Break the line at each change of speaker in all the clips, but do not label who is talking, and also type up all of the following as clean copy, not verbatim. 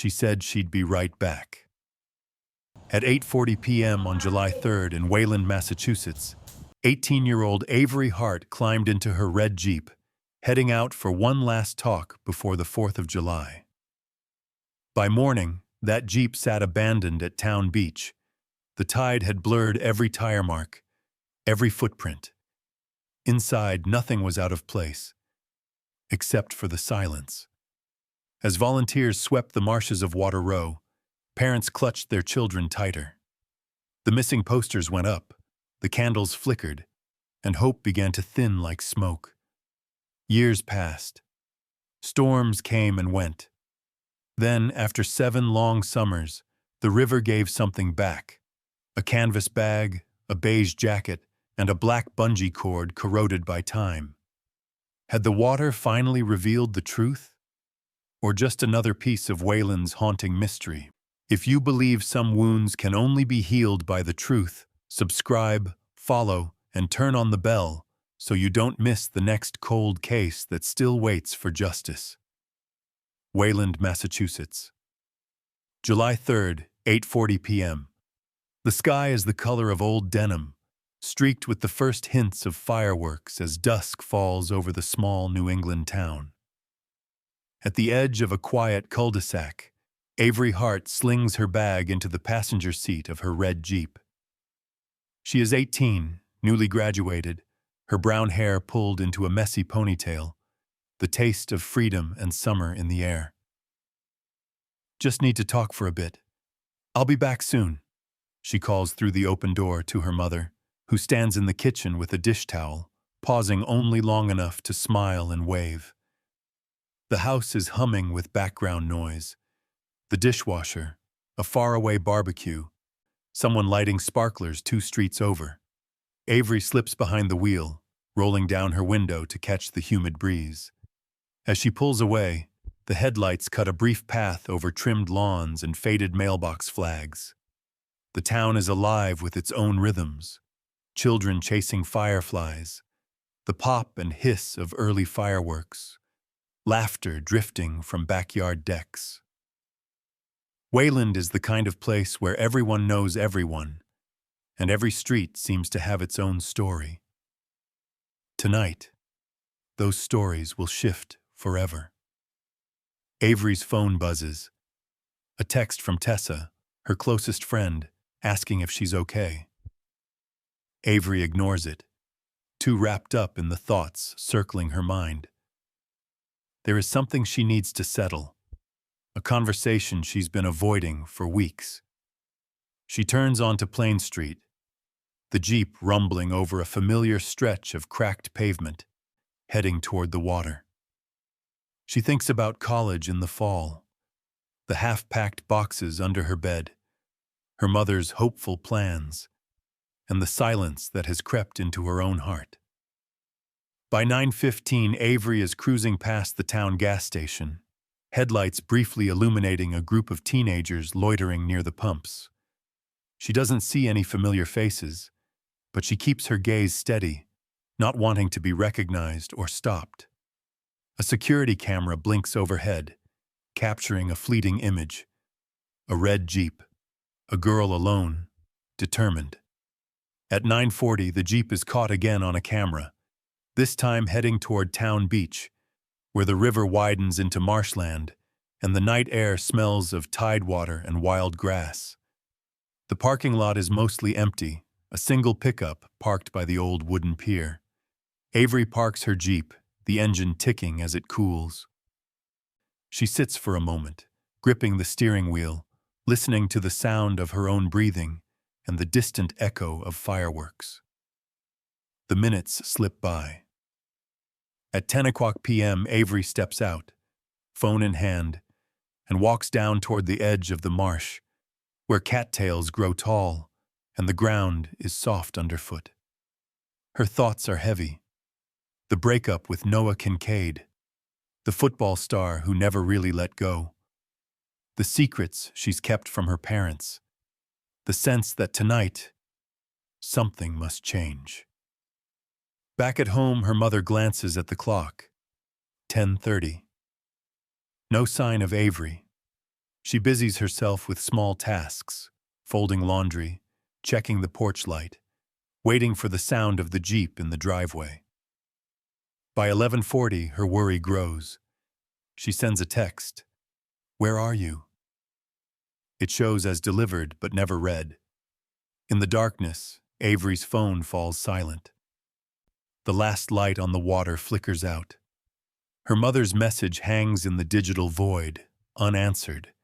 She said she'd be right back. At 8:40 p.m. on July 3rd in Wayland, Massachusetts, 18-year-old Avery Hart climbed into her red Jeep, heading out for one last talk before the 4th of July. By morning, that Jeep sat abandoned at Town Beach. The tide had blurred every tire mark, every footprint. Inside, nothing was out of place, except for the silence. As volunteers swept the marshes of Water Row, parents clutched their children tighter. The missing posters went up, the candles flickered, and hope began to thin like smoke. Years passed. Storms came and went. Then, after 7 long summers, the river gave something back. A canvas bag, a beige jacket, and a black bungee cord corroded by time. Had the water finally revealed the truth? Or just another piece of Wayland's haunting mystery? If you believe some wounds can only be healed by the truth, subscribe, follow, and turn on the bell so you don't miss the next cold case that still waits for justice. Wayland, Massachusetts. July 3rd, 8:40 p.m. The sky is the color of old denim, streaked with the first hints of fireworks as dusk falls over the small New England town. At the edge of a quiet cul-de-sac, Avery Hart slings her bag into the passenger seat of her red Jeep. She is 18, newly graduated, her brown hair pulled into a messy ponytail, the taste of freedom and summer in the air. "Just need to talk for a bit. I'll be back soon," she calls through the open door to her mother, who stands in the kitchen with a dish towel, pausing only long enough to smile and wave. The house is humming with background noise. The dishwasher, a faraway barbecue, someone lighting sparklers 2 streets over. Avery slips behind the wheel, rolling down her window to catch the humid breeze. As she pulls away, the headlights cut a brief path over trimmed lawns and faded mailbox flags. The town is alive with its own rhythms. Children chasing fireflies, the pop and hiss of early fireworks, laughter drifting from backyard decks. Wayland is the kind of place where everyone knows everyone, and every street seems to have its own story. Tonight, those stories will shift forever. Avery's phone buzzes. A text from Tessa, her closest friend, asking if she's okay. Avery ignores it, too wrapped up in the thoughts circling her mind. There is something she needs to settle, a conversation she's been avoiding for weeks. She turns onto Plain Street, the Jeep rumbling over a familiar stretch of cracked pavement, heading toward the water. She thinks about college in the fall, the half-packed boxes under her bed, her mother's hopeful plans, and the silence that has crept into her own heart. By 9:15, Avery is cruising past the town gas station, headlights briefly illuminating a group of teenagers loitering near the pumps. She doesn't see any familiar faces, but she keeps her gaze steady, not wanting to be recognized or stopped. A security camera blinks overhead, capturing a fleeting image. A red Jeep, a girl alone, determined. At 9:40, the Jeep is caught again on a camera, this time heading toward Town Beach, where the river widens into marshland and the night air smells of tidewater and wild grass. The parking lot is mostly empty, a single pickup parked by the old wooden pier. Avery parks her Jeep, the engine ticking as it cools. She sits for a moment, gripping the steering wheel, listening to the sound of her own breathing and the distant echo of fireworks. The minutes slip by. At 10 o'clock p.m., Avery steps out, phone in hand, and walks down toward the edge of the marsh, where cattails grow tall and the ground is soft underfoot. Her thoughts are heavy. The breakup with Noah Kincaid, the football star who never really let go, the secrets she's kept from her parents, the sense that tonight, something must change. Back at home, her mother glances at the clock. 10:30. No sign of Avery. She busies herself with small tasks, folding laundry, checking the porch light, waiting for the sound of the Jeep in the driveway. By 11:40, her worry grows. She sends a text. "Where are you?" It shows as delivered but never read. In the darkness, Avery's phone falls silent. The last light on the water flickers out. Her mother's message hangs in the digital void, unanswered,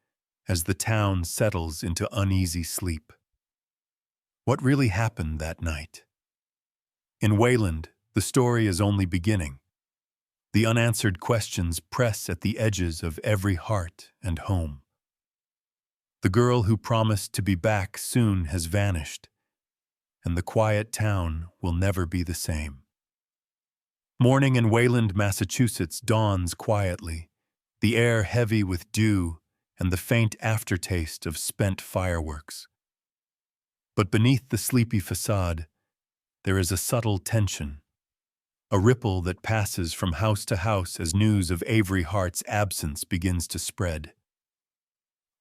as the town settles into uneasy sleep. What really happened that night? In Wayland, the story is only beginning. The unanswered questions press at the edges of every heart and home. The girl who promised to be back soon has vanished, and the quiet town will never be the same. Morning in Wayland, Massachusetts dawns quietly, the air heavy with dew and the faint aftertaste of spent fireworks. But beneath the sleepy facade, there is a subtle tension, a ripple that passes from house to house as news of Avery Hart's absence begins to spread.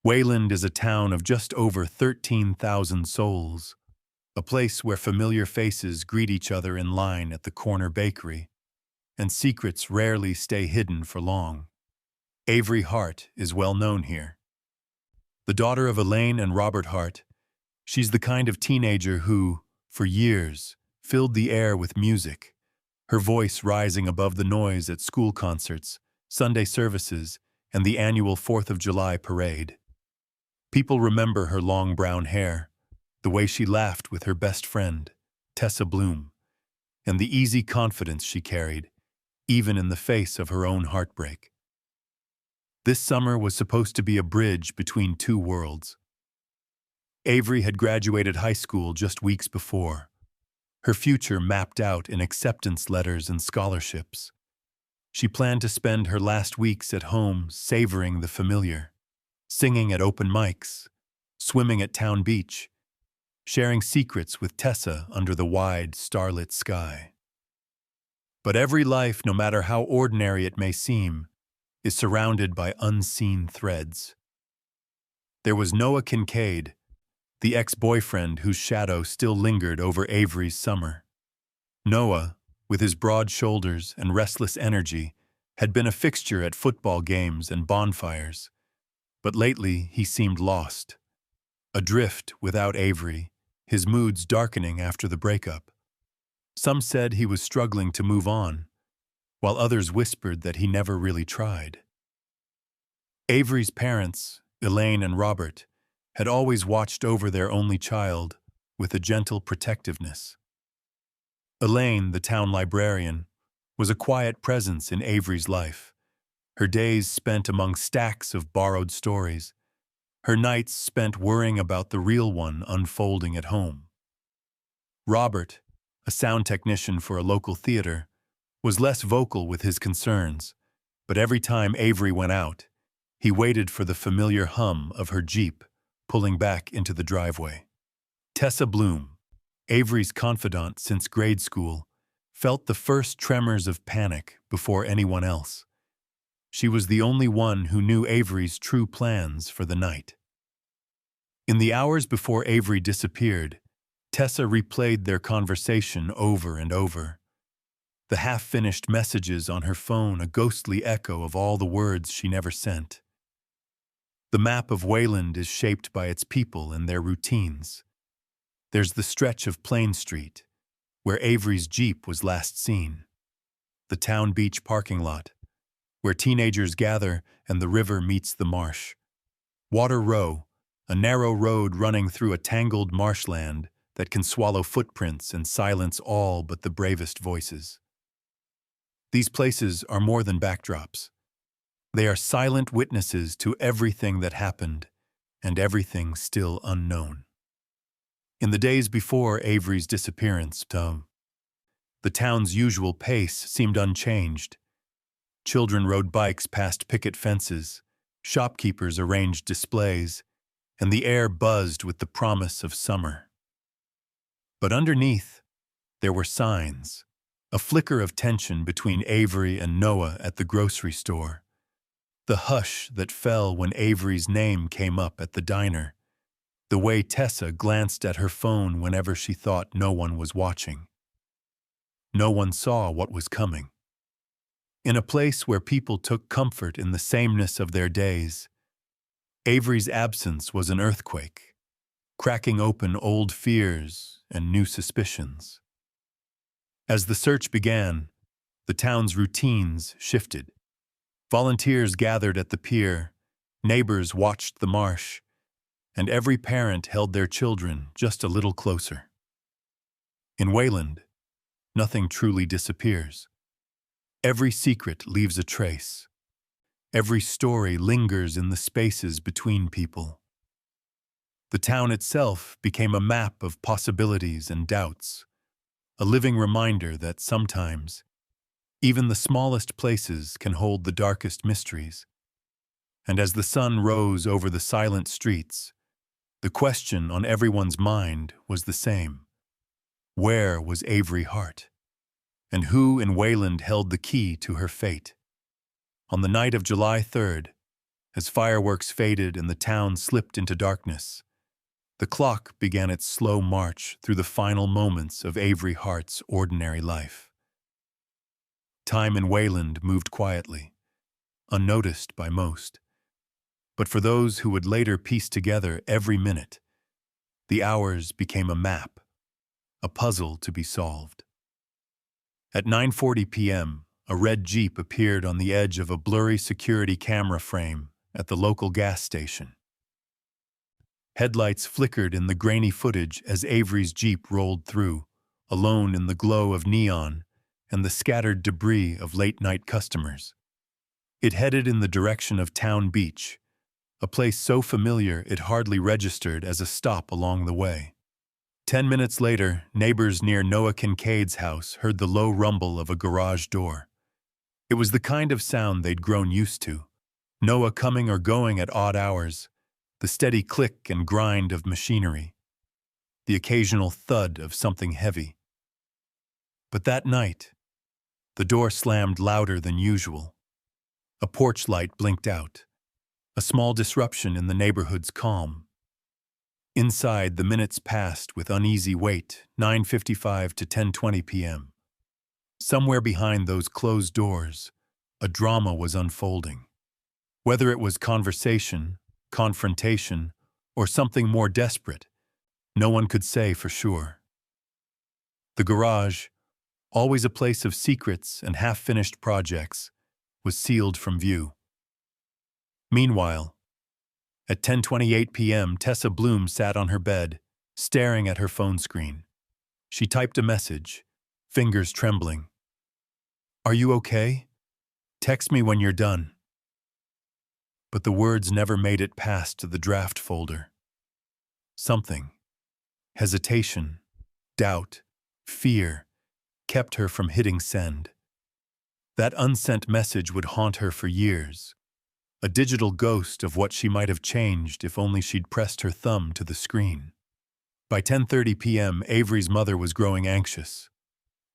Wayland is a town of just over 13,000 souls, a place where familiar faces greet each other in line at the corner bakery, and secrets rarely stay hidden for long. Avery Hart is well known here. The daughter of Elaine and Robert Hart, she's the kind of teenager who, for years, filled the air with music, her voice rising above the noise at school concerts, Sunday services, and the annual 4th of July parade. People remember her long brown hair, the way she laughed with her best friend, Tessa Bloom, and the easy confidence she carried, even in the face of her own heartbreak. This summer was supposed to be a bridge between two worlds. Avery had graduated high school just weeks before, her future mapped out in acceptance letters and scholarships. She planned to spend her last weeks at home savoring the familiar, singing at open mics, swimming at town beach, sharing secrets with Tessa under the wide, starlit sky. But every life, no matter how ordinary it may seem, is surrounded by unseen threads. There was Noah Kincaid, the ex-boyfriend whose shadow still lingered over Avery's summer. Noah, with his broad shoulders and restless energy, had been a fixture at football games and bonfires, but lately he seemed lost, adrift without Avery, his moods darkening after the breakup. Some said he was struggling to move on, while others whispered that he never really tried. Avery's parents, Elaine and Robert, had always watched over their only child with a gentle protectiveness. Elaine, the town librarian, was a quiet presence in Avery's life, her days spent among stacks of borrowed stories, her nights spent worrying about the real one unfolding at home. Robert, a sound technician for a local theater, was less vocal with his concerns, but every time Avery went out, he waited for the familiar hum of her Jeep pulling back into the driveway. Tessa Bloom, Avery's confidant since grade school, felt the first tremors of panic before anyone else. She was the only one who knew Avery's true plans for the night. In the hours before Avery disappeared, Tessa replayed their conversation over and over. The half-finished messages on her phone a ghostly echo of all the words she never sent. The map of Wayland is shaped by its people and their routines. There's the stretch of Plain Street, where Avery's Jeep was last seen. The town beach parking lot, where teenagers gather and the river meets the marsh. Water Row, a narrow road running through a tangled marshland that can swallow footprints and silence all but the bravest voices. These places are more than backdrops. They are silent witnesses to everything that happened and everything still unknown. In the days before Avery's disappearance, the town's usual pace seemed unchanged. Children rode bikes past picket fences, shopkeepers arranged displays, and the air buzzed with the promise of summer. But underneath, there were signs, a flicker of tension between Avery and Noah at the grocery store, The hush that fell when Avery's name came up at the diner. The way Tessa glanced at her phone whenever she thought no one was watching. No one saw what was coming. In a place where people took comfort in the sameness of their days, Avery's absence was an earthquake, cracking open old fears and new suspicions. As the search began, the town's routines shifted. Volunteers gathered at the pier, neighbors watched the marsh, and every parent held their children just a little closer. In Wayland, nothing truly disappears. Every secret leaves a trace. Every story lingers in the spaces between people. The town itself became a map of possibilities and doubts, a living reminder that sometimes even the smallest places can hold the darkest mysteries. And as the sun rose over the silent streets, the question on everyone's mind was the same. Where was Avery Hart? And who in Wayland held the key to her fate? On the night of July 3rd, as fireworks faded and the town slipped into darkness, the clock began its slow march through the final moments of Avery Hart's ordinary life. Time in Wayland moved quietly, unnoticed by most. But for those who would later piece together every minute, the hours became a map, a puzzle to be solved. At 9:40 p.m., a red Jeep appeared on the edge of a blurry security camera frame at the local gas station. Headlights flickered in the grainy footage as Avery's Jeep rolled through, alone in the glow of neon and the scattered debris of late-night customers. It headed in the direction of Town Beach, a place so familiar it hardly registered as a stop along the way. 10 minutes later, neighbors near Noah Kincaid's house heard the low rumble of a garage door. It was the kind of sound they'd grown used to, Noah coming or going at odd hours, the steady click and grind of machinery, the occasional thud of something heavy. But that night, the door slammed louder than usual. A porch light blinked out, a small disruption in the neighborhood's calm. Inside, the minutes passed with uneasy wait, 9:55 to 10:20 p.m. Somewhere behind those closed doors, a drama was unfolding. Whether it was conversation, confrontation, or something more desperate, no one could say for sure. The garage, always a place of secrets and half-finished projects, was sealed from view. Meanwhile, at 10:28 p.m., Tessa Bloom sat on her bed, staring at her phone screen. She typed a message, fingers trembling. "Are you okay? Text me when you're done." But the words never made it past the draft folder. Something, hesitation, doubt, fear, kept her from hitting send. That unsent message would haunt her for years, a digital ghost of what she might have changed if only she'd pressed her thumb to the screen. By 10:30 p.m., Avery's mother was growing anxious.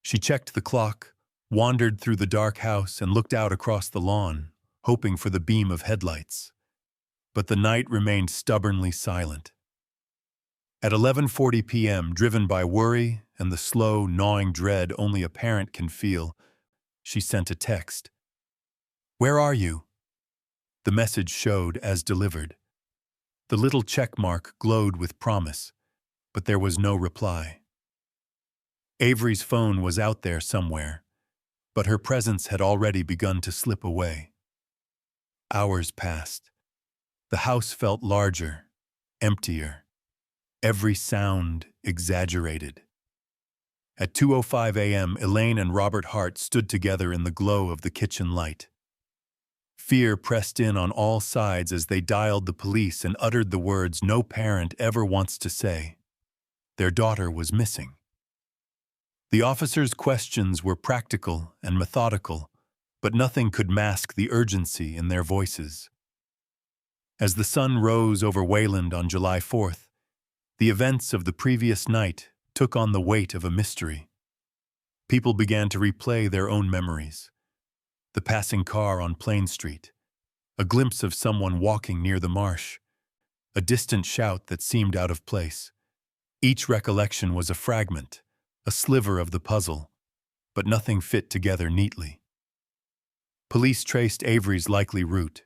She checked the clock, wandered through the dark house, and looked out across the lawn, hoping for the beam of headlights. But the night remained stubbornly silent. At 11:40 p.m., driven by worry and the slow, gnawing dread only a parent can feel, she sent a text. "Where are you?" The message showed as delivered. The little check mark glowed with promise, but there was no reply. Avery's phone was out there somewhere, but her presence had already begun to slip away. Hours passed. The house felt larger, emptier, every sound exaggerated. At 2:05 a.m., Elaine and Robert Hart stood together in the glow of the kitchen light. Fear pressed in on all sides as they dialed the police and uttered the words no parent ever wants to say. Their daughter was missing. The officers' questions were practical and methodical, but nothing could mask the urgency in their voices. As the sun rose over Wayland on July 4th, the events of the previous night took on the weight of a mystery. People began to replay their own memories. The passing car on Plain Street, a glimpse of someone walking near the marsh, a distant shout that seemed out of place. Each recollection was a fragment, a sliver of the puzzle, but nothing fit together neatly. Police traced Avery's likely route,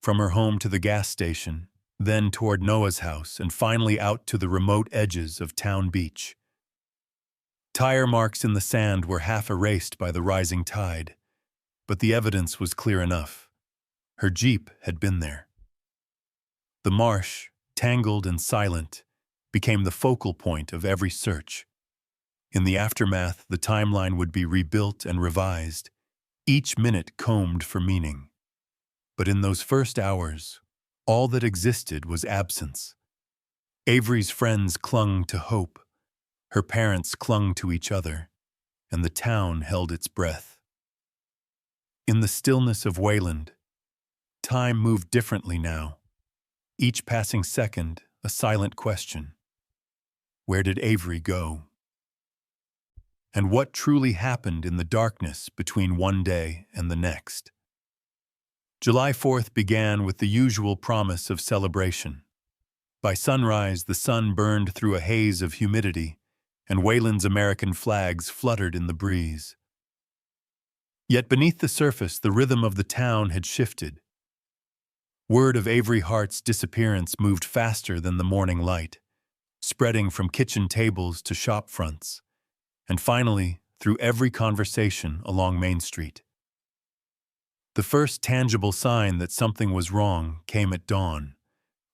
from her home to the gas station, then toward Noah's house, and finally out to the remote edges of Town Beach. Tire marks in the sand were half erased by the rising tide, but the evidence was clear enough. Her Jeep had been there. The marsh, tangled and silent, became the focal point of every search. In the aftermath, the timeline would be rebuilt and revised, each minute combed for meaning. But in those first hours, all that existed was absence. Avery's friends clung to hope, her parents clung to each other, and the town held its breath. In the stillness of Wayland, time moved differently now. Each passing second, a silent question. Where did Avery go? And what truly happened in the darkness between one day and the next? July 4th began with the usual promise of celebration. By sunrise, the sun burned through a haze of humidity, and Wayland's American flags fluttered in the breeze. Yet beneath the surface, the rhythm of the town had shifted. Word of Avery Hart's disappearance moved faster than the morning light, spreading from kitchen tables to shop fronts, and finally through every conversation along Main Street. The first tangible sign that something was wrong came at dawn,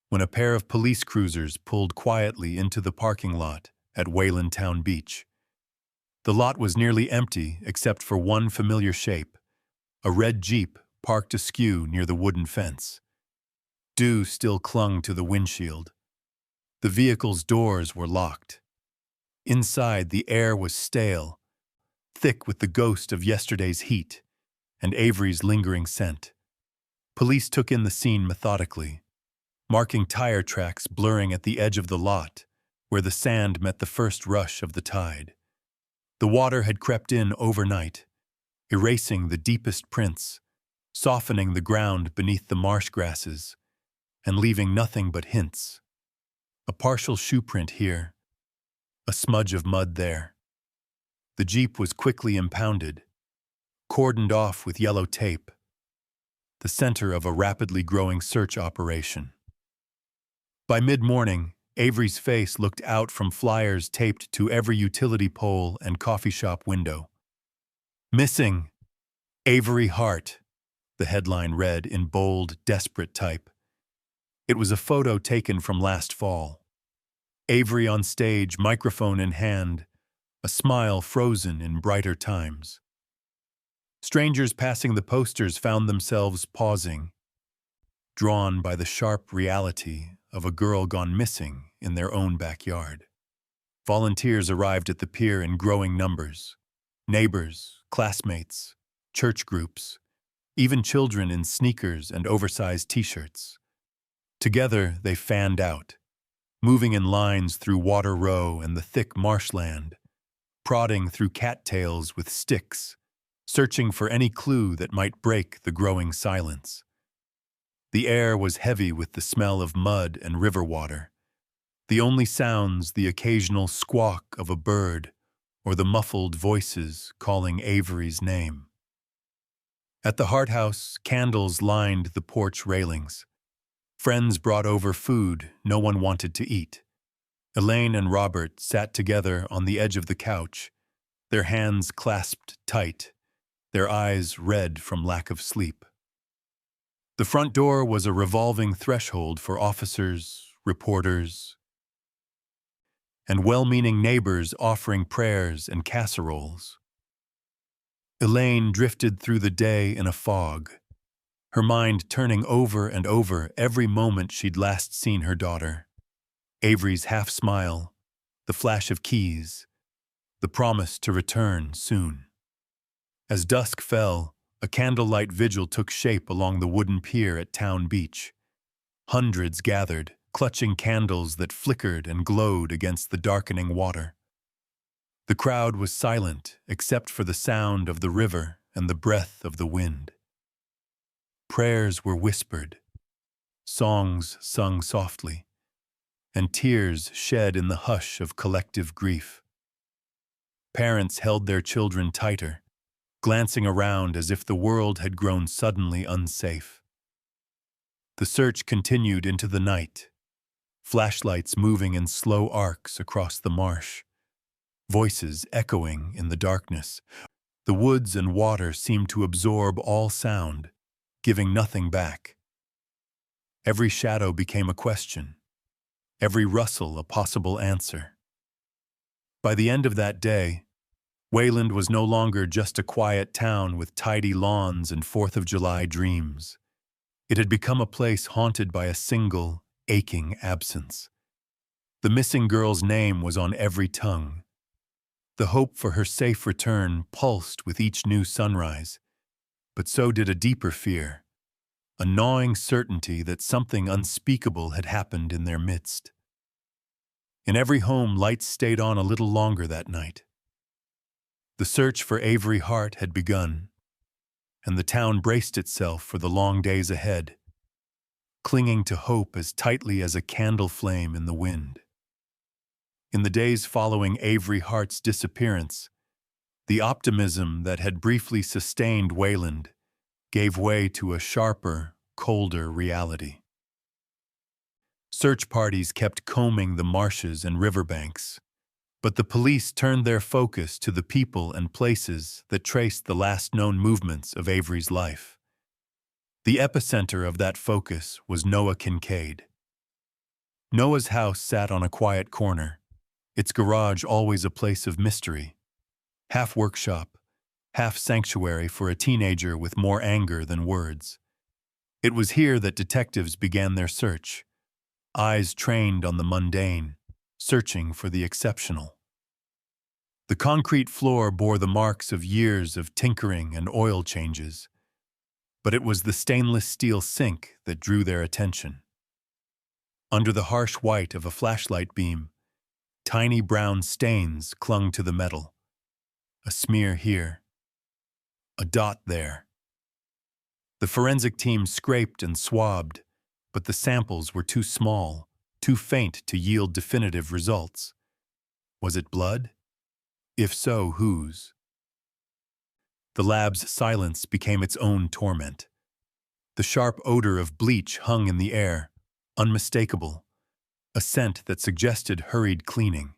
when a pair of police cruisers pulled quietly into the parking lot at Wayland Town Beach. The lot was nearly empty except for one familiar shape, a red Jeep parked askew near the wooden fence. Dew still clung to the windshield. The vehicle's doors were locked. Inside, the air was stale, thick with the ghost of yesterday's heat and Avery's lingering scent. Police took in the scene methodically, marking tire tracks blurring at the edge of the lot, where the sand met the first rush of the tide. The water had crept in overnight, erasing the deepest prints, softening the ground beneath the marsh grasses, and leaving nothing but hints. A partial shoe print here, a smudge of mud there. The Jeep was quickly impounded, cordoned off with yellow tape, the center of a rapidly growing search operation. By mid-morning, Avery's face looked out from flyers taped to every utility pole and coffee shop window. Missing, Avery Hart, the headline read in bold, desperate type. It was a photo taken from last fall. Avery on stage, microphone in hand, a smile frozen in brighter times. Strangers passing the posters found themselves pausing, drawn by the sharp reality of a girl gone missing in their own backyard. Volunteers arrived at the pier in growing numbers. Neighbors, classmates, church groups, even children in sneakers and oversized t-shirts. Together, they fanned out, moving in lines through Water Row and the thick marshland, prodding through cattails with sticks, searching for any clue that might break the growing silence. The air was heavy with the smell of mud and river water. The only sounds, the occasional squawk of a bird or the muffled voices calling Avery's name. At the Hart House, candles lined the porch railings. Friends brought over food no one wanted to eat. Elaine and Robert sat together on the edge of the couch, their hands clasped tight, their eyes red from lack of sleep. The front door was a revolving threshold for officers, reporters, and well-meaning neighbors offering prayers and casseroles. Elaine drifted through the day in a fog, her mind turning over and over every moment she'd last seen her daughter. Avery's half-smile, the flash of keys, the promise to return soon. As dusk fell, a candlelight vigil took shape along the wooden pier at Town Beach. Hundreds gathered, clutching candles that flickered and glowed against the darkening water. The crowd was silent except for the sound of the river and the breath of the wind. Prayers were whispered, songs sung softly, and tears shed in the hush of collective grief. Parents held their children tighter, glancing around as if the world had grown suddenly unsafe. The search continued into the night, flashlights moving in slow arcs across the marsh, voices echoing in the darkness. The woods and water seemed to absorb all sound, giving nothing back. Every shadow became a question, every rustle a possible answer. By the end of that day, Wayland was no longer just a quiet town with tidy lawns and 4th of July dreams. It had become a place haunted by a single, aching absence. The missing girl's name was on every tongue. The hope for her safe return pulsed with each new sunrise, but so did a deeper fear, a gnawing certainty that something unspeakable had happened in their midst. In every home, lights stayed on a little longer that night. The search for Avery Hart had begun, and the town braced itself for the long days ahead, clinging to hope as tightly as a candle flame in the wind. In the days following Avery Hart's disappearance, the optimism that had briefly sustained Wayland gave way to a sharper, colder reality. Search parties kept combing the marshes and riverbanks, but the police turned their focus to the people and places that traced the last known movements of Avery's life. The epicenter of that focus was Noah Kincaid. Noah's house sat on a quiet corner, its garage always a place of mystery, half workshop, half sanctuary for a teenager with more anger than words. It was here that detectives began their search, eyes trained on the mundane, searching for the exceptional. The concrete floor bore the marks of years of tinkering and oil changes, but it was the stainless steel sink that drew their attention. Under the harsh white of a flashlight beam, tiny brown stains clung to the metal. A smear here, a dot there. The forensic team scraped and swabbed, but the samples were too small, too faint to yield definitive results. Was it blood? If so, whose? The lab's silence became its own torment. The sharp odor of bleach hung in the air, unmistakable, a scent that suggested hurried cleaning.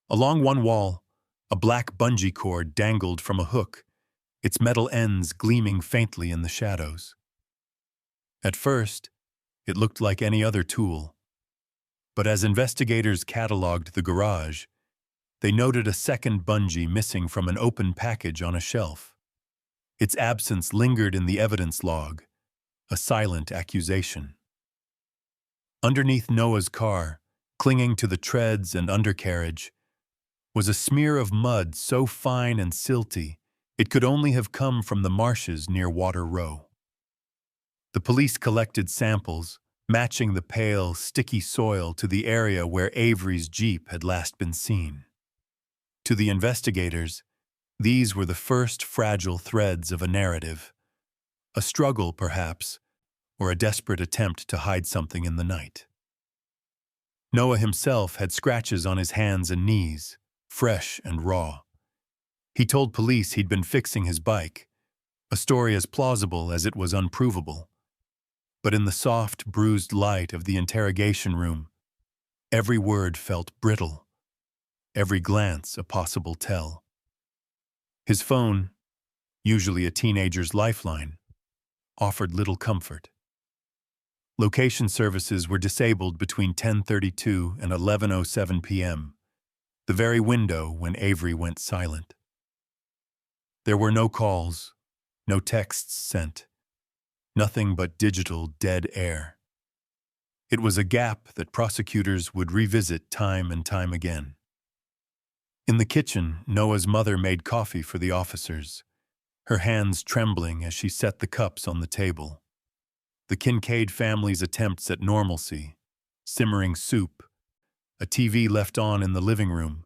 Along one wall, a black bungee cord dangled from a hook, its metal ends gleaming faintly in the shadows. At first, it looked like any other tool, but as investigators cataloged the garage, they noted a second bungee missing from an open package on a shelf. Its absence lingered in the evidence log, a silent accusation. Underneath Noah's car, clinging to the treads and undercarriage, was a smear of mud so fine and silty it could only have come from the marshes near Water Row. The police collected samples, matching the pale, sticky soil to the area where Avery's Jeep had last been seen. To the investigators, these were the first fragile threads of a narrative, a struggle, perhaps, or a desperate attempt to hide something in the night. Noah himself had scratches on his hands and knees, fresh and raw. He told police he'd been fixing his bike, a story as plausible as it was unprovable. But in the soft, bruised light of the interrogation room, every word felt brittle, every glance a possible tell. His phone, usually a teenager's lifeline, offered little comfort. Location services were disabled between 10:32 and 11:07 p.m., the very window when Avery went silent. There were no calls, no texts sent, nothing but digital dead air. It was a gap that prosecutors would revisit time and time again. In the kitchen, Noah's mother made coffee for the officers, her hands trembling as she set the cups on the table. The Kincaid family's attempts at normalcy, simmering soup, a TV left on in the living room,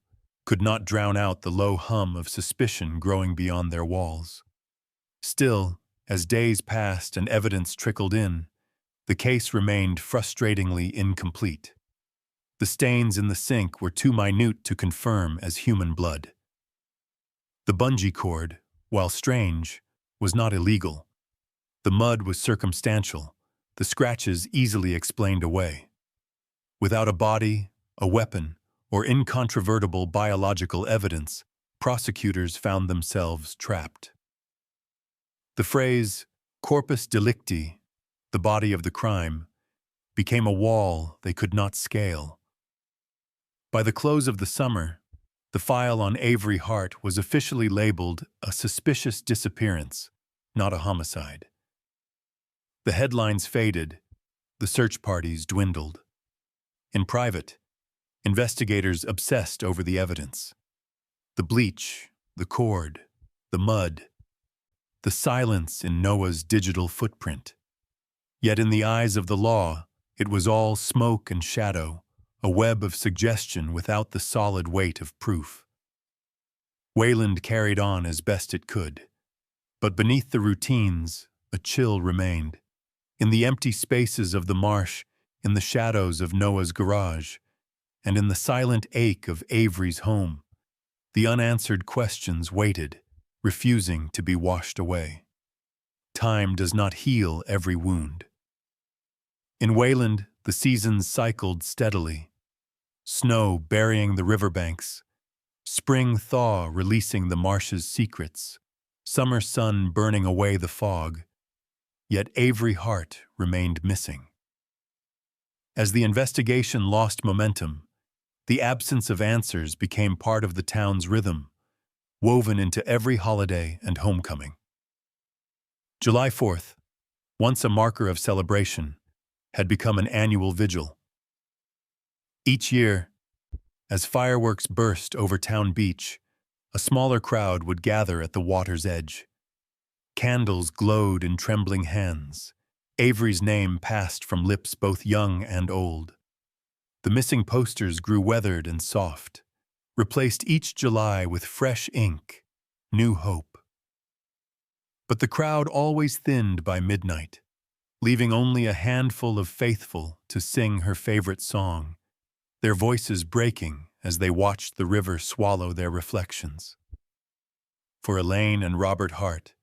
could not drown out the low hum of suspicion growing beyond their walls. Still, As days passed and evidence trickled in, the case remained frustratingly incomplete. The stains in the sink were too minute to confirm as human blood. The bungee cord, while strange, was not illegal. The mud was circumstantial, the scratches easily explained away. Without a body, a weapon, or incontrovertible biological evidence, prosecutors found themselves trapped. The phrase, corpus delicti, the body of the crime, became a wall they could not scale. By the close of the summer, the file on Avery Hart was officially labeled a suspicious disappearance, not a homicide. The headlines faded, the search parties dwindled. In private, investigators obsessed over the evidence. The bleach, the cord, the mud, the silence in Noah's digital footprint. Yet in the eyes of the law, it was all smoke and shadow, a web of suggestion without the solid weight of proof. Wayland carried on as best it could, but beneath the routines, a chill remained. In the empty spaces of the marsh, in the shadows of Noah's garage, and in the silent ache of Avery's home, the unanswered questions waited, refusing to be washed away. Time does not heal every wound. In Wayland, the seasons cycled steadily. Snow burying the riverbanks, spring thaw releasing the marsh's secrets, summer sun burning away the fog. Yet Avery Hart remained missing. As the investigation lost momentum, the absence of answers became part of the town's rhythm, woven into every holiday and homecoming. July 4th, once a marker of celebration, had become an annual vigil. Each year, as fireworks burst over town beach, a smaller crowd would gather at the water's edge. Candles glowed in trembling hands. Avery's name passed from lips both young and old. The missing posters grew weathered and soft, replaced each July with fresh ink, new hope. But the crowd always thinned by midnight, leaving only a handful of faithful to sing her favorite song, their voices breaking as they watched the river swallow their reflections. For Elaine and Robert Hart,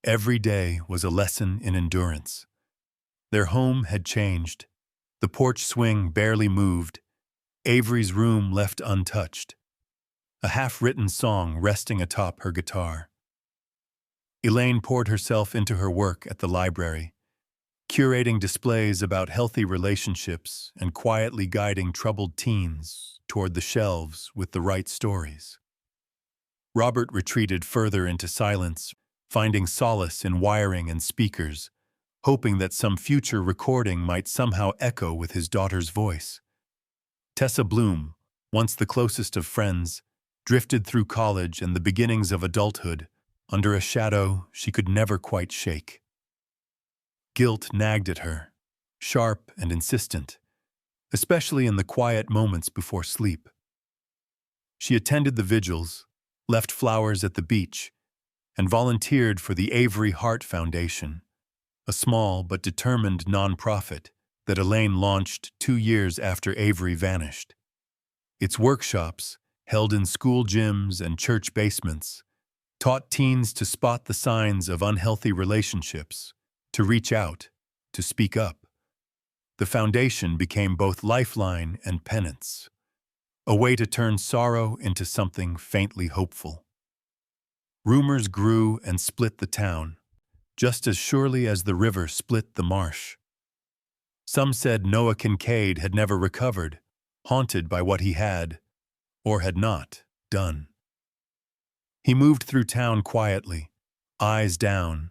every day was a lesson in endurance. Their home had changed. The porch swing barely moved, Avery's room left untouched, a half-written song resting atop her guitar. Elaine poured herself into her work at the library, curating displays about healthy relationships and quietly guiding troubled teens toward the shelves with the right stories. Robert retreated further into silence, finding solace in wiring and speakers, hoping that some future recording might somehow echo with his daughter's voice. Tessa Bloom, once the closest of friends, drifted through college and the beginnings of adulthood under a shadow she could never quite shake. Guilt nagged at her, sharp and insistent, especially in the quiet moments before sleep. She attended the vigils, left flowers at the beach, and volunteered for the Avery Hart Foundation, a small but determined nonprofit that Elaine launched 2 years after Avery vanished. Its workshops, held in school gyms and church basements, taught teens to spot the signs of unhealthy relationships, to reach out, to speak up. The foundation became both lifeline and penance, a way to turn sorrow into something faintly hopeful. Rumors grew and split the town, just as surely as the river split the marsh. Some said Noah Kincaid had never recovered, haunted by what he had, or had not, done. He moved through town quietly, eyes down,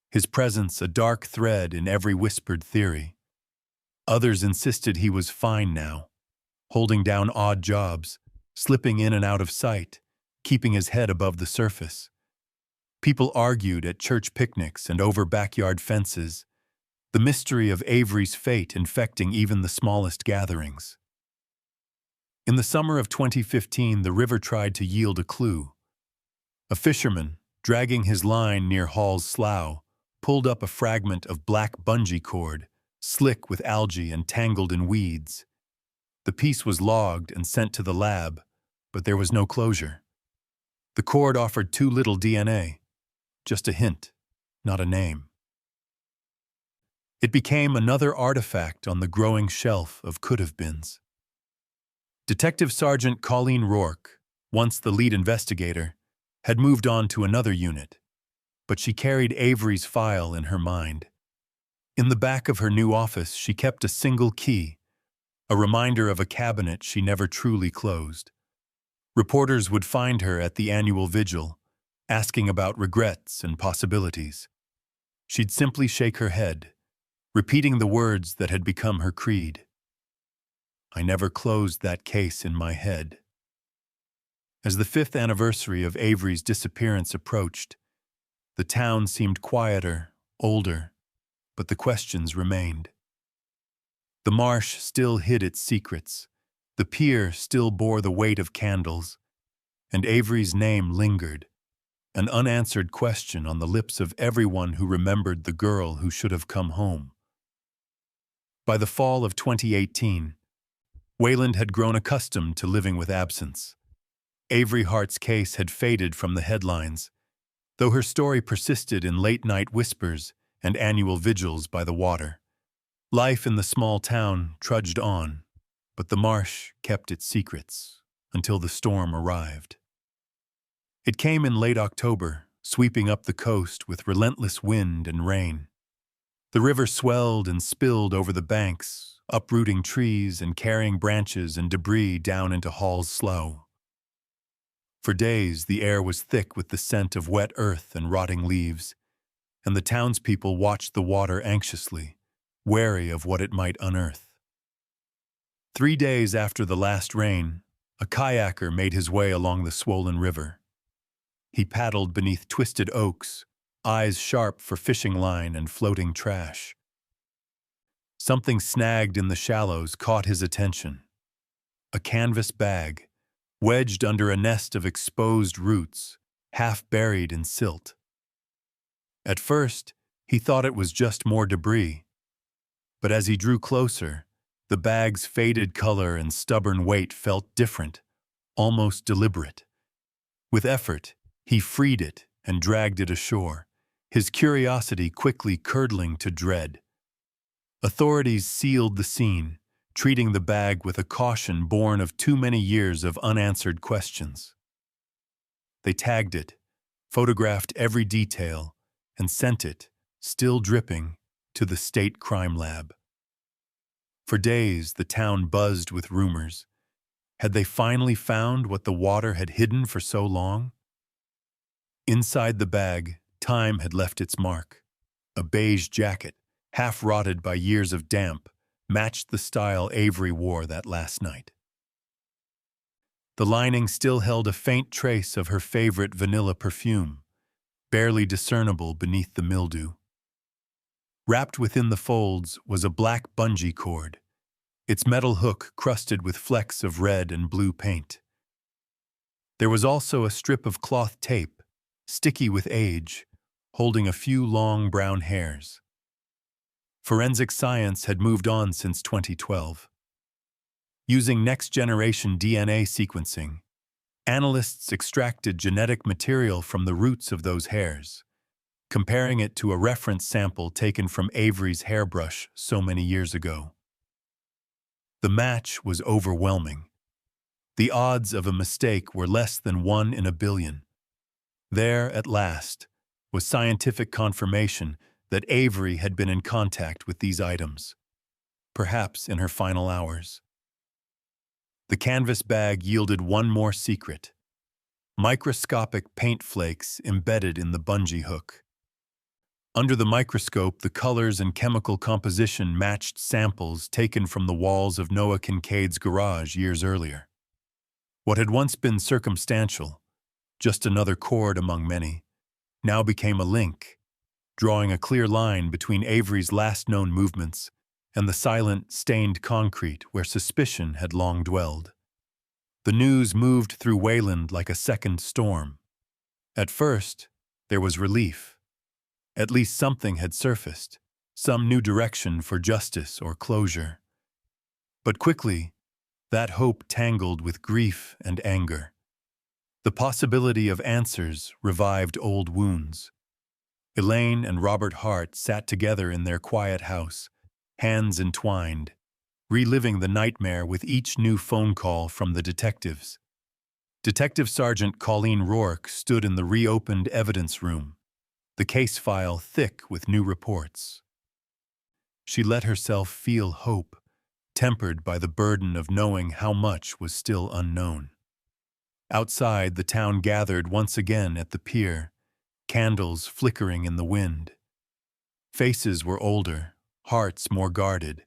his presence a dark thread in every whispered theory. Others insisted he was fine now, holding down odd jobs, slipping in and out of sight, keeping his head above the surface. People argued at church picnics and over backyard fences, the mystery of Avery's fate infecting even the smallest gatherings. In the summer of 2015, the river tried to yield a clue. A fisherman, dragging his line near Hall's Slough, pulled up a fragment of black bungee cord, slick with algae and tangled in weeds. The piece was logged and sent to the lab, but there was no closure. The cord offered too little DNA, just a hint, not a name. It became another artifact on the growing shelf of could-have-beens. Detective Sergeant Colleen Rourke, once the lead investigator, had moved on to another unit, but she carried Avery's file in her mind. In the back of her new office, she kept a single key, a reminder of a cabinet she never truly closed. Reporters would find her at the annual vigil, asking about regrets and possibilities. She'd simply shake her head, repeating the words that had become her creed. I never closed that case in my head. As the 5th anniversary of Avery's disappearance approached, the town seemed quieter, older, but the questions remained. The marsh still hid its secrets, the pier still bore the weight of candles, and Avery's name lingered, an unanswered question on the lips of everyone who remembered the girl who should have come home. By the fall of 2018, Wayland had grown accustomed to living with absence. Avery Hart's case had faded from the headlines, though her story persisted in late-night whispers and annual vigils by the water. Life in the small town trudged on, but the marsh kept its secrets until the storm arrived. It came in late October, sweeping up the coast with relentless wind and rain. The river swelled and spilled over the banks, uprooting trees and carrying branches and debris down into Hall's Slough. For days, the air was thick with the scent of wet earth and rotting leaves, and the townspeople watched the water anxiously, wary of what it might unearth. 3 days after the last rain, a kayaker made his way along the swollen river. He paddled beneath twisted oaks, eyes sharp for fishing line and floating trash. Something snagged in the shallows caught his attention. A canvas bag, wedged under a nest of exposed roots, half buried in silt. At first, he thought it was just more debris, but as he drew closer, the bag's faded color and stubborn weight felt different, almost deliberate. With effort, he freed it and dragged it ashore, his curiosity quickly curdling to dread. Authorities sealed the scene, treating the bag with a caution born of too many years of unanswered questions. They tagged it, photographed every detail, and sent it, still dripping, to the state crime lab. For days, the town buzzed with rumors. Had they finally found what the water had hidden for so long? Inside the bag, time had left its mark. A beige jacket, half rotted by years of damp, matched the style Avery wore that last night. The lining still held a faint trace of her favorite vanilla perfume, barely discernible beneath the mildew. Wrapped within the folds was a black bungee cord, its metal hook crusted with flecks of red and blue paint. There was also a strip of cloth tape, sticky with age, holding a few long brown hairs. Forensic science had moved on since 2012. Using next-generation DNA sequencing, analysts extracted genetic material from the roots of those hairs, comparing it to a reference sample taken from Avery's hairbrush so many years ago. The match was overwhelming. The odds of a mistake were less than 1 in a billion. There, at last, was scientific confirmation that Avery had been in contact with these items, perhaps in her final hours. The canvas bag yielded one more secret: microscopic paint flakes embedded in the bungee hook. Under the microscope, the colors and chemical composition matched samples taken from the walls of Noah Kincaid's garage years earlier. What had once been circumstantial, just another chord among many, now became a link, drawing a clear line between Avery's last known movements and the silent, stained concrete where suspicion had long dwelled. The news moved through Wayland like a second storm. At first, there was relief. At least something had surfaced, some new direction for justice or closure. But quickly, that hope tangled with grief and anger. The possibility of answers revived old wounds. Elaine and Robert Hart sat together in their quiet house, hands entwined, reliving the nightmare with each new phone call from the detectives. Detective Sergeant Colleen Rourke stood in the reopened evidence room, the case file thick with new reports. She let herself feel hope, tempered by the burden of knowing how much was still unknown. Outside, the town gathered once again at the pier, candles flickering in the wind. Faces were older, hearts more guarded,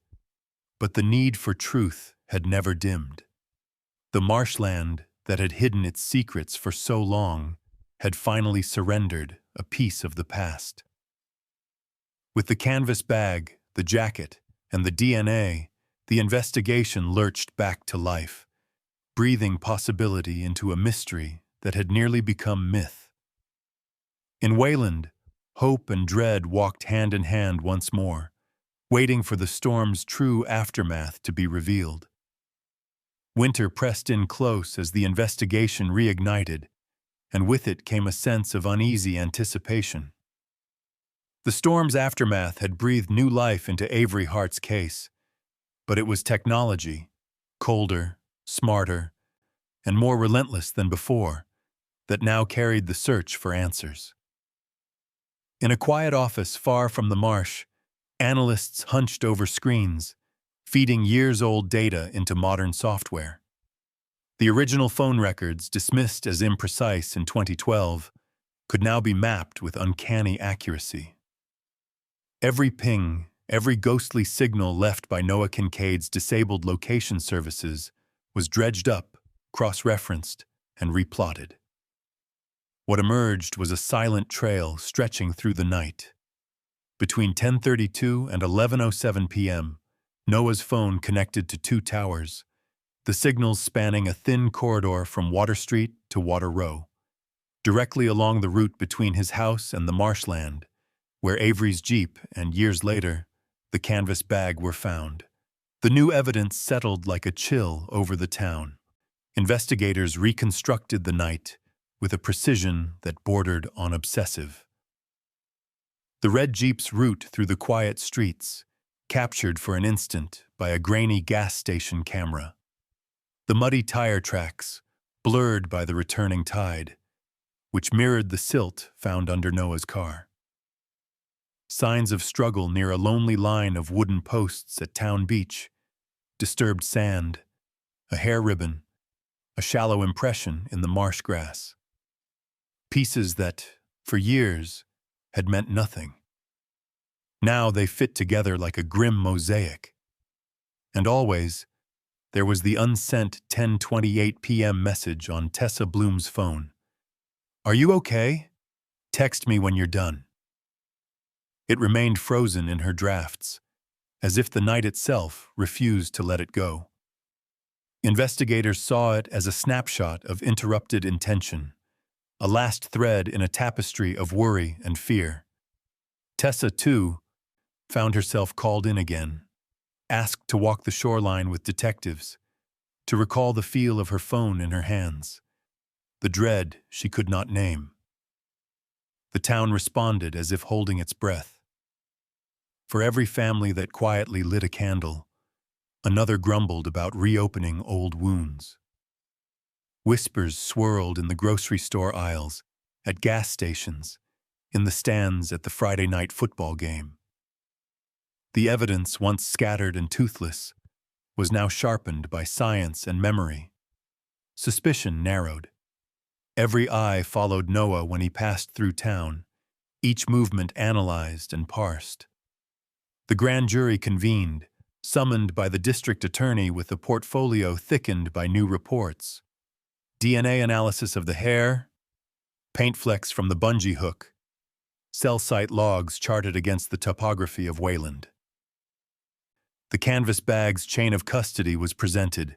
but the need for truth had never dimmed. The marshland that had hidden its secrets for so long had finally surrendered a piece of the past. With the canvas bag, the jacket, and the DNA, the investigation lurched back to life, breathing possibility into a mystery that had nearly become myth. In Wayland, hope and dread walked hand in hand once more, waiting for the storm's true aftermath to be revealed. Winter pressed in close as the investigation reignited, and with it came a sense of uneasy anticipation. The storm's aftermath had breathed new life into Avery Hart's case, but it was technology, colder, smarter, and more relentless than before, that now carried the search for answers. In a quiet office far from the marsh, analysts hunched over screens, feeding years-old data into modern software. The original phone records, dismissed as imprecise in 2012, could now be mapped with uncanny accuracy. Every ping, every ghostly signal left by Noah Kincaid's disabled location services was dredged up, cross-referenced, and replotted. What emerged was a silent trail stretching through the night. Between 10:32 and 11:07 p.m., Noah's phone connected to two towers, the signals spanning a thin corridor from Water Street to Water Row, directly along the route between his house and the marshland, where Avery's Jeep and, years later, the canvas bag were found. The new evidence settled like a chill over the town. Investigators reconstructed the night with a precision that bordered on obsessive. The red Jeep's route through the quiet streets, captured for an instant by a grainy gas station camera. The muddy tire tracks, blurred by the returning tide, which mirrored the silt found under Noah's car. Signs of struggle near a lonely line of wooden posts at Town Beach, disturbed sand, a hair ribbon, a shallow impression in the marsh grass. Pieces that, for years, had meant nothing. Now they fit together like a grim mosaic. And always, there was the unsent 10:28 p.m. message on Tessa Bloom's phone. "Are you okay? Text me when you're done." It remained frozen in her drafts, as if the night itself refused to let it go. Investigators saw it as a snapshot of interrupted intention, a last thread in a tapestry of worry and fear. Tessa, too, found herself called in again, asked to walk the shoreline with detectives, to recall the feel of her phone in her hands, the dread she could not name. The town responded as if holding its breath. For every family that quietly lit a candle, another grumbled about reopening old wounds. Whispers swirled in the grocery store aisles, at gas stations, in the stands at the Friday night football game. The evidence, once scattered and toothless, was now sharpened by science and memory. Suspicion narrowed. Every eye followed Noah when he passed through town, each movement analyzed and parsed. The grand jury convened, summoned by the district attorney with a portfolio thickened by new reports. DNA analysis of the hair, paint flecks from the bungee hook, cell site logs charted against the topography of Wayland. The canvas bag's chain of custody was presented,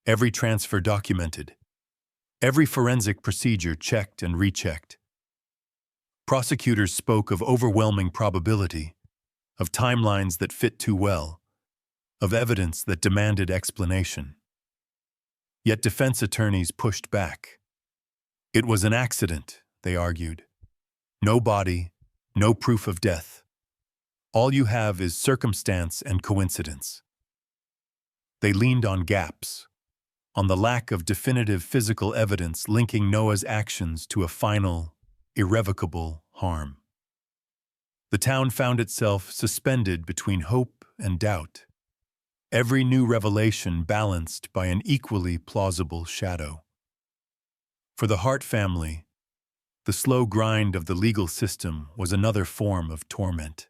every transfer documented, every forensic procedure checked and rechecked. Prosecutors spoke of overwhelming probability, of timelines that fit too well, of evidence that demanded explanation. Yet defense attorneys pushed back. It was an accident, they argued. No body, no proof of death. All you have is circumstance and coincidence. They leaned on gaps, on the lack of definitive physical evidence linking Noah's actions to a final, irrevocable harm. The town found itself suspended between hope and doubt, every new revelation balanced by an equally plausible shadow. For the Hart family, the slow grind of the legal system was another form of torment.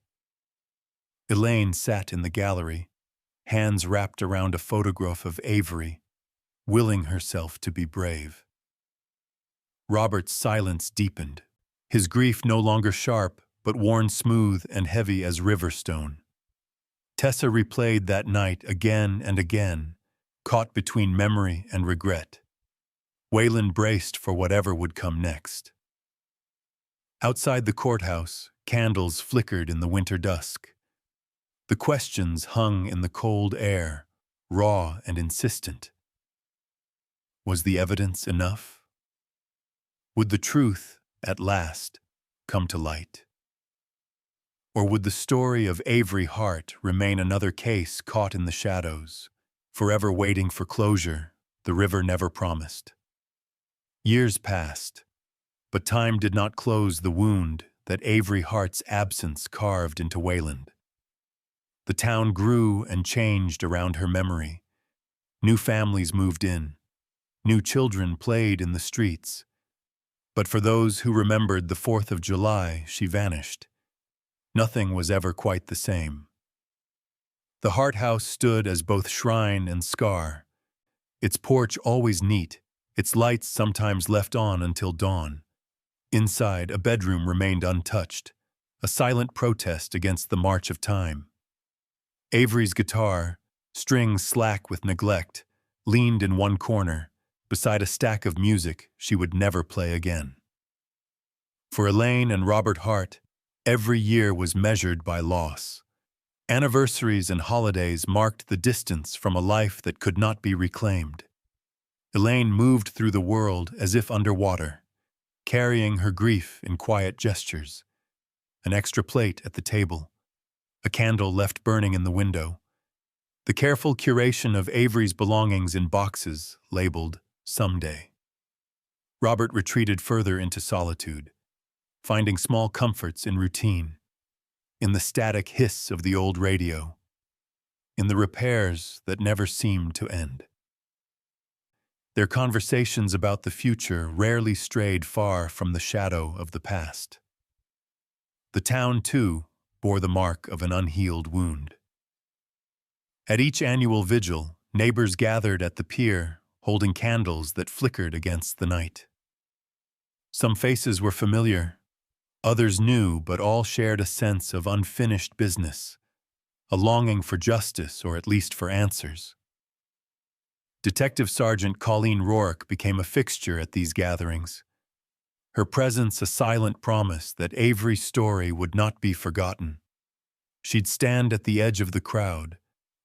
Elaine sat in the gallery, hands wrapped around a photograph of Avery, willing herself to be brave. Robert's silence deepened, his grief no longer sharp, but worn smooth and heavy as river stone. Tessa replayed that night again and again, caught between memory and regret. Wayland braced for whatever would come next. Outside the courthouse, candles flickered in the winter dusk. The questions hung in the cold air, raw and insistent. Was the evidence enough? Would the truth, at last, come to light? Or would the story of Avery Hart remain another case caught in the shadows, forever waiting for closure the river never promised? Years passed, but time did not close the wound that Avery Hart's absence carved into Wayland. The town grew and changed around her memory. New families moved in. New children played in the streets. But for those who remembered the 4th of July, she vanished. Nothing was ever quite the same. The Hart house stood as both shrine and scar, its porch always neat, its lights sometimes left on until dawn. Inside, a bedroom remained untouched, a silent protest against the march of time. Avery's guitar, strings slack with neglect, leaned in one corner, beside a stack of music she would never play again. For Elaine and Robert Hart, every year was measured by loss. Anniversaries and holidays marked the distance from a life that could not be reclaimed. Elaine moved through the world as if underwater, carrying her grief in quiet gestures. An extra plate at the table, a candle left burning in the window, the careful curation of Avery's belongings in boxes labeled "Someday." Robert retreated further into solitude, finding small comforts in routine, in the static hiss of the old radio, in the repairs that never seemed to end. Their conversations about the future rarely strayed far from the shadow of the past. The town, too, bore the mark of an unhealed wound. At each annual vigil, neighbors gathered at the pier, holding candles that flickered against the night. Some faces were familiar, others new, but all shared a sense of unfinished business, a longing for justice or at least for answers. Detective Sergeant Colleen Rourke became a fixture at these gatherings, her presence a silent promise that Avery's story would not be forgotten. She'd stand at the edge of the crowd,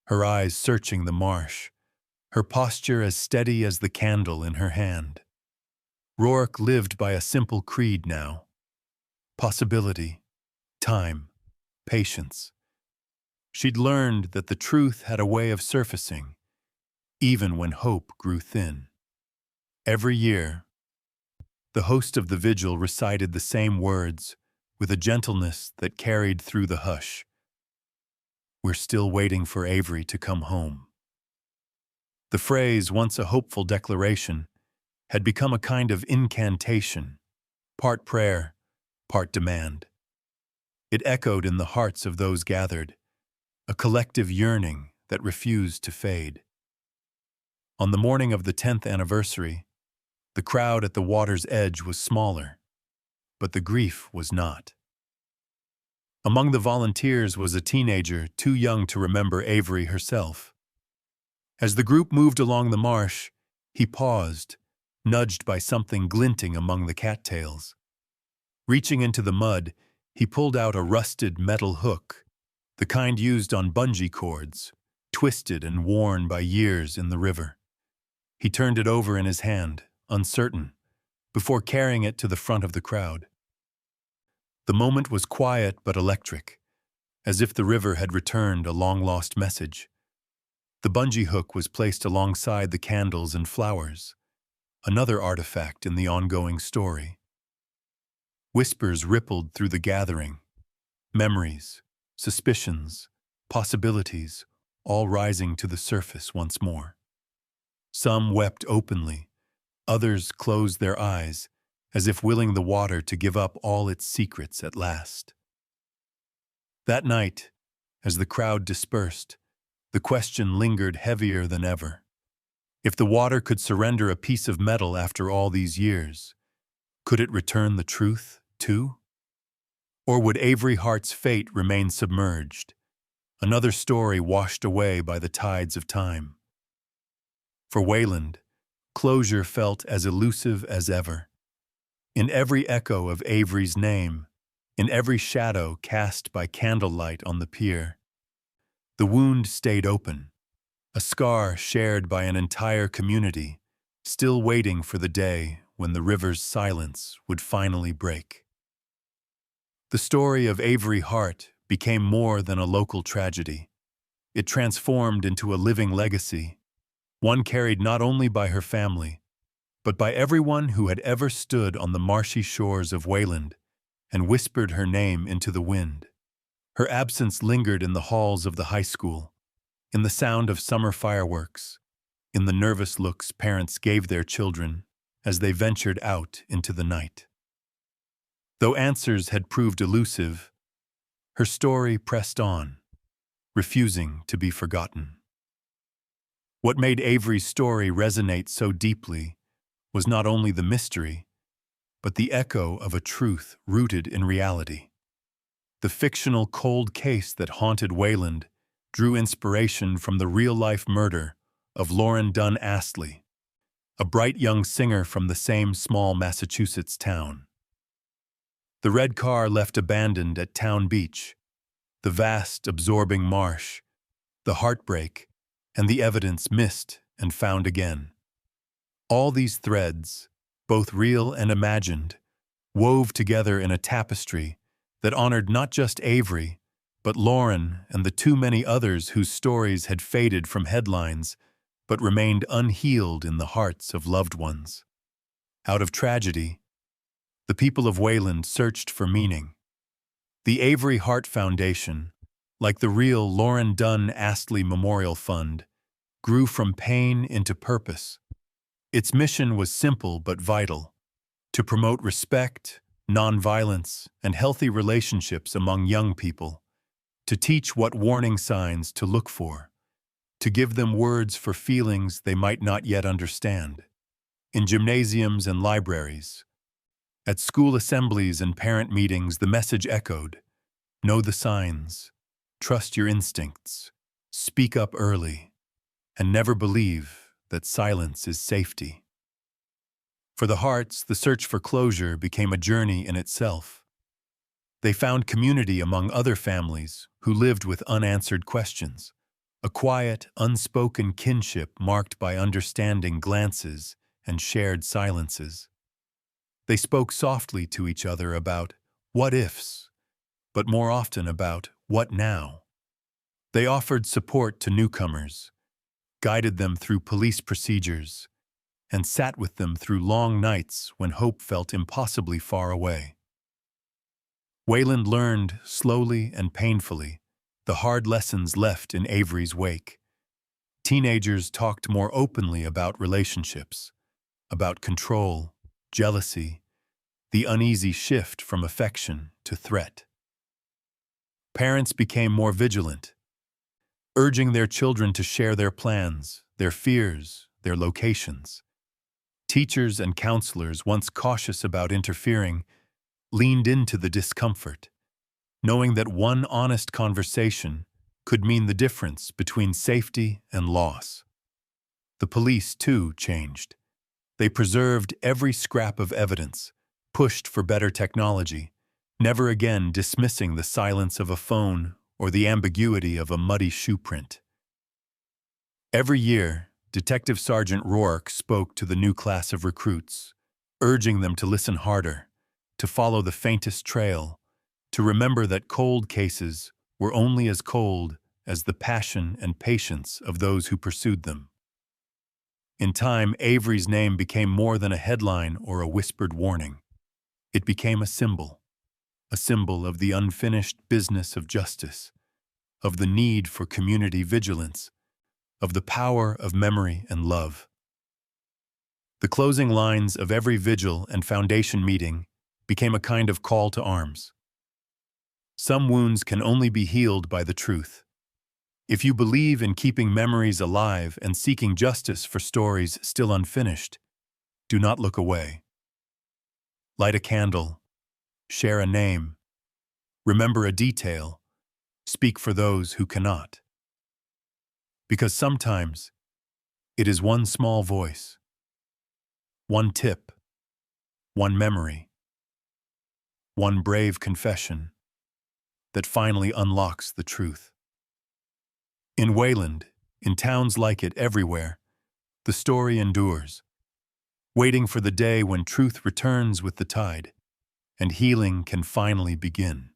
her eyes searching the marsh, her posture as steady as the candle in her hand. Rourke lived by a simple creed now: possibility, time, patience. She'd learned that the truth had a way of surfacing, even when hope grew thin. Every year, the host of the vigil recited the same words with a gentleness that carried through the hush. "We're still waiting for Avery to come home." The phrase, once a hopeful declaration, had become a kind of incantation, part prayer, part demand. It echoed in the hearts of those gathered, a collective yearning that refused to fade. On the morning of the 10th anniversary, the crowd at the water's edge was smaller, but the grief was not. Among the volunteers was a teenager too young to remember Avery herself. As the group moved along the marsh, he paused, nudged by something glinting among the cattails. Reaching into the mud, he pulled out a rusted metal hook, the kind used on bungee cords, twisted and worn by years in the river. He turned it over in his hand, uncertain, before carrying it to the front of the crowd. The moment was quiet but electric, as if the river had returned a long-lost message. The bungee hook was placed alongside the candles and flowers, another artifact in the ongoing story. Whispers rippled through the gathering, memories, suspicions, possibilities, all rising to the surface once more. Some wept openly, others closed their eyes, as if willing the water to give up all its secrets at last. That night, as the crowd dispersed, the question lingered heavier than ever. If the water could surrender a piece of metal after all these years, could it return the truth, too? Or would Avery Hart's fate remain submerged, another story washed away by the tides of time? For Wayland, closure felt as elusive as ever. In every echo of Avery's name, in every shadow cast by candlelight on the pier, the wound stayed open, a scar shared by an entire community, still waiting for the day when the river's silence would finally break. The story of Avery Hart became more than a local tragedy. It transformed into a living legacy, one carried not only by her family, but by everyone who had ever stood on the marshy shores of Wayland and whispered her name into the wind. Her absence lingered in the halls of the high school, in the sound of summer fireworks, in the nervous looks parents gave their children as they ventured out into the night. Though answers had proved elusive, her story pressed on, refusing to be forgotten. What made Avery's story resonate so deeply was not only the mystery, but the echo of a truth rooted in reality. The fictional cold case that haunted Wayland drew inspiration from the real-life murder of Lauren Dunn Astley, a bright young singer from the same small Massachusetts town. The red car left abandoned at Town Beach, the vast, absorbing marsh, the heartbreak, and the evidence missed and found again. All these threads, both real and imagined, wove together in a tapestry that honored not just Avery, but Lauren and the too many others whose stories had faded from headlines but remained unhealed in the hearts of loved ones. Out of tragedy, the people of Wayland searched for meaning. The Avery Hart Foundation, like the real Lauren Dunn Astley Memorial Fund, grew from pain into purpose. Its mission was simple but vital: to promote respect, nonviolence, and healthy relationships among young people, to teach what warning signs to look for, to give them words for feelings they might not yet understand. In gymnasiums and libraries, at school assemblies and parent meetings, the message echoed: know the signs, trust your instincts, speak up early, and never believe that silence is safety. For the Harts, the search for closure became a journey in itself. They found community among other families who lived with unanswered questions, a quiet, unspoken kinship marked by understanding glances and shared silences. They spoke softly to each other about what-ifs, but more often about what now. They offered support to newcomers, guided them through police procedures, and sat with them through long nights when hope felt impossibly far away. Wayland learned, slowly and painfully, the hard lessons left in Avery's wake. Teenagers talked more openly about relationships, about control, jealousy, the uneasy shift from affection to threat. Parents became more vigilant, urging their children to share their plans, their fears, their locations. Teachers and counselors, once cautious about interfering, leaned into the discomfort, knowing that one honest conversation could mean the difference between safety and loss. The police, too, changed. They preserved every scrap of evidence, pushed for better technology, never again dismissing the silence of a phone or the ambiguity of a muddy shoe print. Every year, Detective Sergeant Rourke spoke to the new class of recruits, urging them to listen harder, to follow the faintest trail, to remember that cold cases were only as cold as the passion and patience of those who pursued them. In time, Avery's name became more than a headline or a whispered warning. It became a symbol of the unfinished business of justice, of the need for community vigilance, of the power of memory and love. The closing lines of every vigil and foundation meeting became a kind of call to arms. Some wounds can only be healed by the truth. If you believe in keeping memories alive and seeking justice for stories still unfinished, do not look away. Light a candle, share a name, remember a detail, speak for those who cannot. Because sometimes it is one small voice, one tip, one memory, one brave confession that finally unlocks the truth. In Wayland, in towns like it everywhere, the story endures, waiting for the day when truth returns with the tide and healing can finally begin.